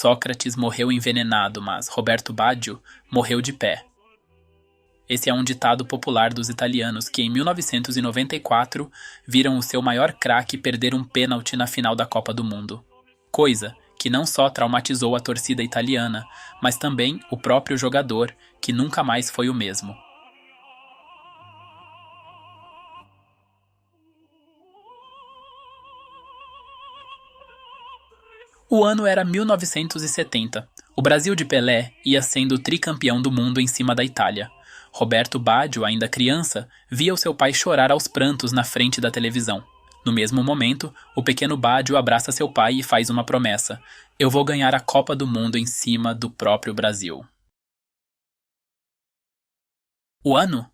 Sócrates morreu envenenado, mas Roberto Baggio morreu de pé. Esse é um ditado popular dos italianos que em 1994 viram o seu maior craque perder um pênalti na final da Copa do Mundo. Coisa que não só traumatizou a torcida italiana, mas também o próprio jogador, que nunca mais foi o mesmo. O ano era 1970. O Brasil de Pelé ia sendo tricampeão do mundo em cima da Itália. Roberto Baggio, ainda criança, via o seu pai chorar aos prantos na frente da televisão. No mesmo momento, o pequeno Baggio abraça seu pai e faz uma promessa: "Eu vou ganhar a Copa do Mundo em cima do próprio Brasil." O ano?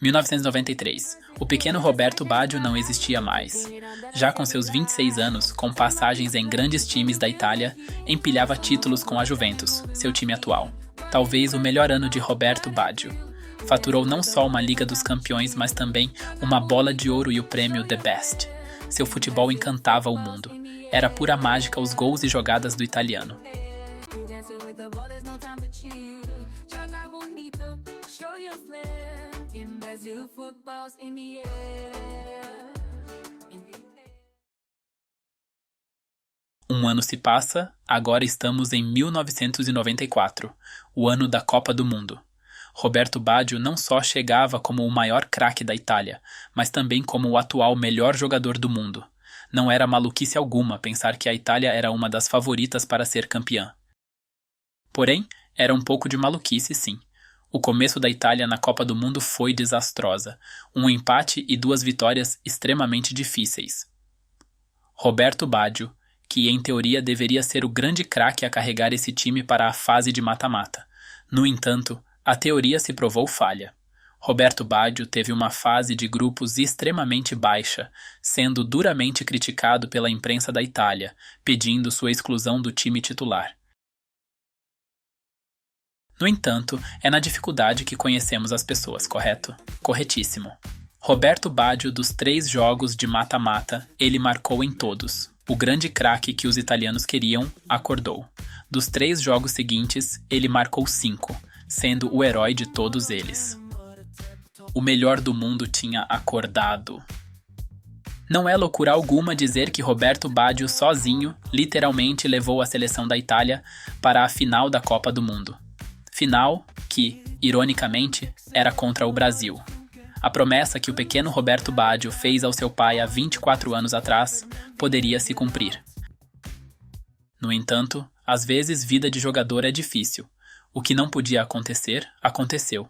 1993. O pequeno Roberto Baggio não existia mais. Já com seus 26 anos, com passagens em grandes times da Itália, empilhava títulos com a Juventus, seu time atual. Talvez o melhor ano de Roberto Baggio. Faturou não só uma Liga dos Campeões, mas também uma bola de ouro e o prêmio The Best. Seu futebol encantava o mundo. Era pura mágica os gols e jogadas do italiano. Um ano se passa, agora estamos em 1994, o ano da Copa do Mundo. Roberto Baggio não só chegava como o maior craque da Itália, mas também como o atual melhor jogador do mundo. Não era maluquice alguma pensar que a Itália era uma das favoritas para ser campeã. Porém, era um pouco de maluquice, sim. O começo da Itália na Copa do Mundo foi desastrosa. Um empate e 2 vitórias extremamente difíceis. Roberto Baggio, que em teoria deveria ser o grande craque a carregar esse time para a fase de mata-mata. No entanto, a teoria se provou falha. Roberto Baggio teve uma fase de grupos extremamente baixa, sendo duramente criticado pela imprensa da Itália, pedindo sua exclusão do time titular. No entanto, é na dificuldade que conhecemos as pessoas, correto? Corretíssimo. Roberto Baggio, dos 3 jogos de mata-mata, ele marcou em todos. O grande craque que os italianos queriam, acordou. Dos 3 jogos seguintes, ele marcou 5, sendo o herói de todos eles. O melhor do mundo tinha acordado. Não é loucura alguma dizer que Roberto Baggio sozinho, literalmente levou a seleção da Itália para a final da Copa do Mundo. Final que, ironicamente, era contra o Brasil. A promessa que o pequeno Roberto Baggio fez ao seu pai há 24 anos atrás poderia se cumprir. No entanto, às vezes vida de jogador é difícil. O que não podia acontecer, aconteceu.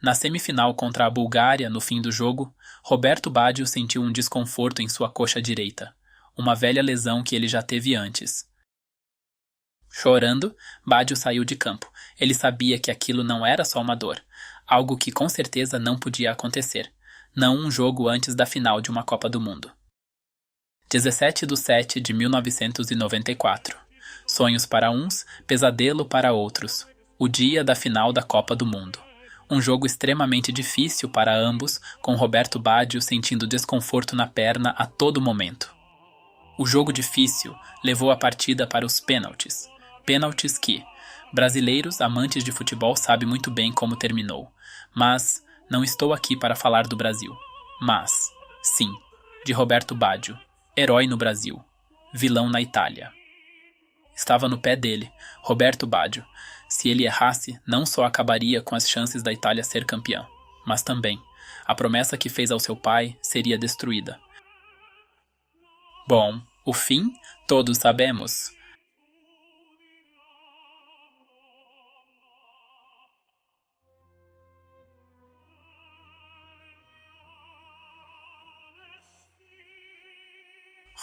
Na semifinal contra a Bulgária, no fim do jogo, Roberto Baggio sentiu um desconforto em sua coxa direita, uma velha lesão que ele já teve antes. Chorando, Baggio saiu de campo. Ele sabia que aquilo não era só uma dor, algo que com certeza não podia acontecer, não um jogo antes da final de uma Copa do Mundo. 17/7/1994. Sonhos para uns, pesadelo para outros. O dia da final da Copa do Mundo. Um jogo extremamente difícil para ambos, com Roberto Baggio sentindo desconforto na perna a todo momento. O jogo difícil levou a partida para os pênaltis. Pênaltis que, brasileiros amantes de futebol sabem muito bem como terminou. Mas não estou aqui para falar do Brasil. Mas, sim, de Roberto Baggio, herói no Brasil, vilão na Itália. Estava no pé dele, Roberto Baggio. Se ele errasse, não só acabaria com as chances da Itália ser campeã, mas também a promessa que fez ao seu pai seria destruída. Bom, o fim todos sabemos.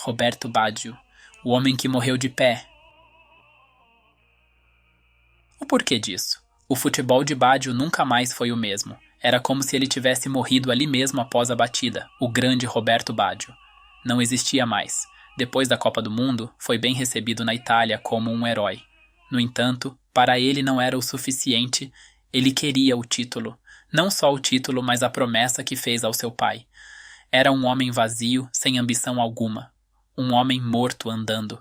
Roberto Baggio, o homem que morreu de pé. O porquê disso? O futebol de Baggio nunca mais foi o mesmo. Era como se ele tivesse morrido ali mesmo após a batida, o grande Roberto Baggio. Não existia mais. Depois da Copa do Mundo, foi bem recebido na Itália como um herói. No entanto, para ele não era o suficiente, ele queria o título. Não só o título, mas a promessa que fez ao seu pai. Era um homem vazio, sem ambição alguma. Um homem morto andando.